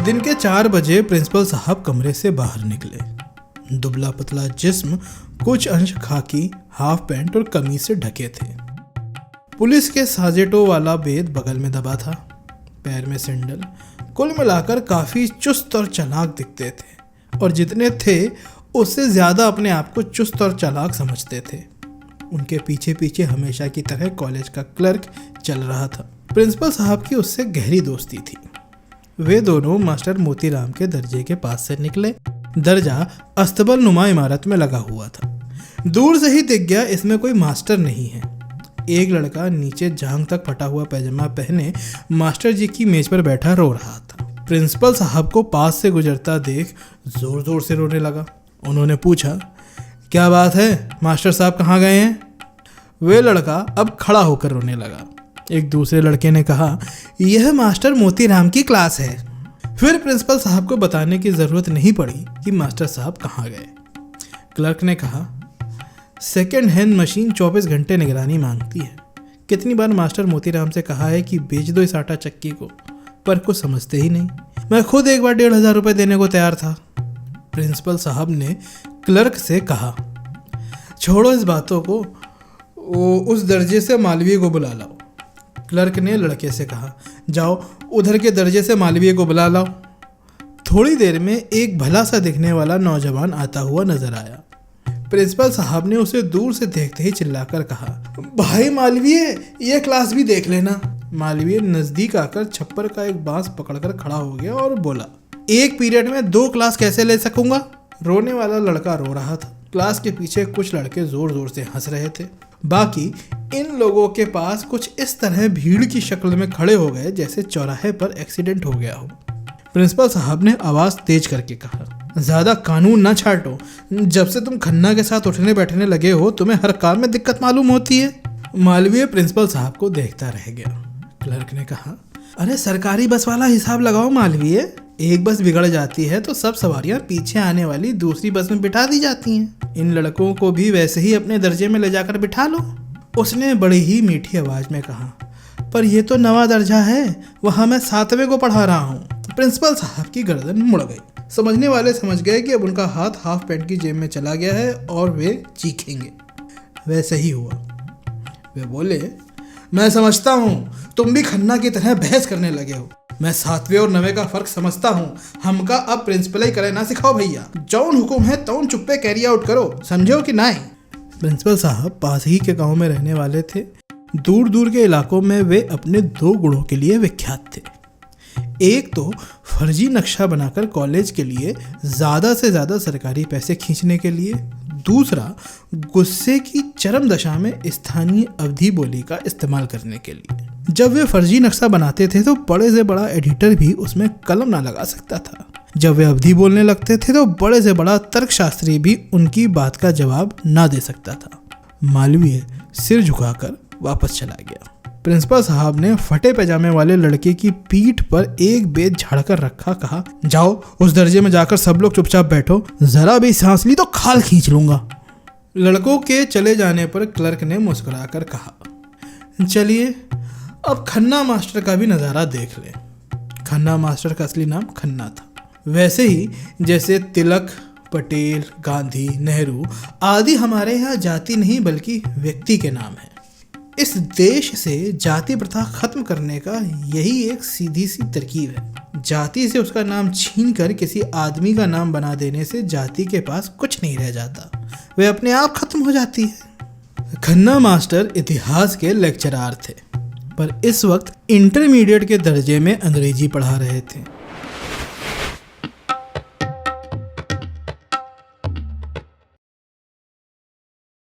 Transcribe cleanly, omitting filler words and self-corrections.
दिन के 4 बजे प्रिंसिपल साहब कमरे से बाहर निकले। दुबला पतला जिस्म, कुछ अंश खाकी, हाफ पैंट और कमीज से ढके थे। पुलिस के साजेटों वाला बेद बगल में दबा था, पैर में सैंडल। कुल मिलाकर काफी चुस्त और चालाक दिखते थे और जितने थे उससे ज्यादा अपने आप को चुस्त और चालाक समझते थे। उनके पीछे पीछे हमेशा की तरह कॉलेज का क्लर्क चल रहा था। प्रिंसिपल साहब की उससे गहरी दोस्ती थी। वे दोनों मास्टर मोतीराम के दर्जे के पास से निकले। दर्जा अस्तबल नुमा इमारत में लगा हुआ था। दूर से ही दिख गया इसमें कोई मास्टर नहीं है। एक लड़का नीचे जांघ तक फटा हुआ पैजामा पहने मास्टर जी की मेज पर बैठा रो रहा था। प्रिंसिपल साहब को पास से गुजरता देख जोर जोर से रोने लगा। उन्होंने पूछा, क्या बात है, मास्टर साहब कहाँ गए हैं? वे लड़का अब खड़ा होकर रोने लगा। एक दूसरे लड़के ने कहा, यह मास्टर मोतीराम की क्लास है। फिर प्रिंसिपल साहब को बताने की जरूरत नहीं पड़ी कि मास्टर साहब कहाँ गए। क्लर्क ने कहा, सेकेंड हैंड मशीन 24 घंटे निगरानी मांगती है। कितनी बार मास्टर मोतीराम से कहा है कि बेच दो इस आटा चक्की को, पर कुछ समझते ही नहीं। मैं खुद एक बार 1500 रुपये देने को तैयार था। प्रिंसिपल साहब ने क्लर्क से कहा, छोड़ो इस बातों को, उस दर्जे से मालवीय को बुला लाओ। क्लर्क ने लड़के से कहा, जाओ उधर के दर्जे से मालवीय को बुला लाओ। थोड़ी देर में एक भला सा दिखने वाला नौजवान आता हुआ नजर आया। प्रिंसिपल साहब ने उसे दूर से देखते ही चिल्लाकर कहा, भाई मालवीय, ये क्लास भी देख लेना। मालवीय नजदीक आकर छप्पर का एक बांस पकड़कर खड़ा हो गया और बोला, एक पीरियड में 2 क्लास कैसे ले सकूंगा? रोने वाला लड़का रो रहा था। क्लास के पीछे कुछ लड़के जोर जोर से हंस रहे थे। बाकी इन लोगों के पास कुछ इस तरह भीड़ की शक्ल में खड़े हो गए जैसे चौराहे पर एक्सीडेंट हो गया हो। प्रिंसिपल साहब ने आवाज तेज करके कहा, ज्यादा कानून ना छाटो। जब से तुम खन्ना के साथ उठने बैठने लगे हो तुम्हें हर काम में दिक्कत मालूम होती है। मालवीय प्रिंसिपल साहब को देखता रह गया। क्लर्क ने कहा, अरे सरकारी बस वाला हिसाब लगाओ मालवीय। एक बस बिगड़ जाती है तो सब सवारियां पीछे आने वाली दूसरी बस में बिठा दी जाती हैं। इन लड़कों को भी वैसे ही अपने दर्जे में ले जाकर बिठा लो। उसने बड़ी ही मीठी आवाज में कहा, पर यह तो 9वां दर्जा है, वहां मैं 7वें को पढ़ा रहा हूँ। प्रिंसिपल साहब की गर्दन मुड़ गई। समझने वाले समझ गए कि अब उनका हाथ हाफ पैंट की जेब में चला गया है और वे चीखेंगे। वैसे ही हुआ। वे बोले, मैं समझता हूँ तुम भी खन्ना की तरह बहस करने लगे हो। मैं 7वें और 9वें का फर्क समझता हूँ। हमका अब प्रिंसिपल ही करे ना सिखाओ भैया। जौन हुकुम है तौन चुप्पे कैरी आउट करो, समझो कि नहीं? प्रिंसिपल साहब पास ही के गांव में रहने वाले थे। दूर दूर के इलाकों में वे अपने 2 गुणों के लिए विख्यात थे। एक तो फर्जी नक्शा बनाकर कॉलेज के लिए ज्यादा से ज्यादा सरकारी पैसे खींचने के लिए, दूसरा गुस्से की चरम दशा में स्थानीय अवधी बोली का इस्तेमाल करने के लिए। जब वे फर्जी नक्शा बनाते थे तो बड़े से बड़ा एडिटर भी उसमें कलम ना लगा सकता था। जब वे अवधि बोलने लगते थे तो बड़े से बड़ा तर्कशास्त्री भी उनकी बात का जवाब ना दे सकता था। मालवीय सिर झुकाकर वापस चला गया। प्रिंसिपल साहब ने फटे पैजामे वाले लड़के की पीठ पर एक बेद झाड़कर रखा। कहा, जाओ उस दर्जे में जाकर सब लोग चुपचाप बैठो, जरा भी सांस ली तो खाल खींच लूंगा। लड़कों के चले जाने पर क्लर्क ने मुस्कुराकर कहा, चलिए अब खन्ना मास्टर का भी नज़ारा देख ले। खन्ना मास्टर का असली नाम खन्ना था। वैसे ही जैसे तिलक, पटेल, गांधी, नेहरू आदि हमारे यहाँ जाति नहीं बल्कि व्यक्ति के नाम है। इस देश से जाति प्रथा खत्म करने का यही एक सीधी सी तरकीब है। जाति से उसका नाम छीन कर किसी आदमी का नाम बना देने से जाति के पास कुछ नहीं रह जाता, वह अपने आप खत्म हो जाती है। खन्ना मास्टर इतिहास के लेक्चरार थे, पर इस वक्त इंटरमीडिएट के दर्जे में अंग्रेजी पढ़ा रहे थे।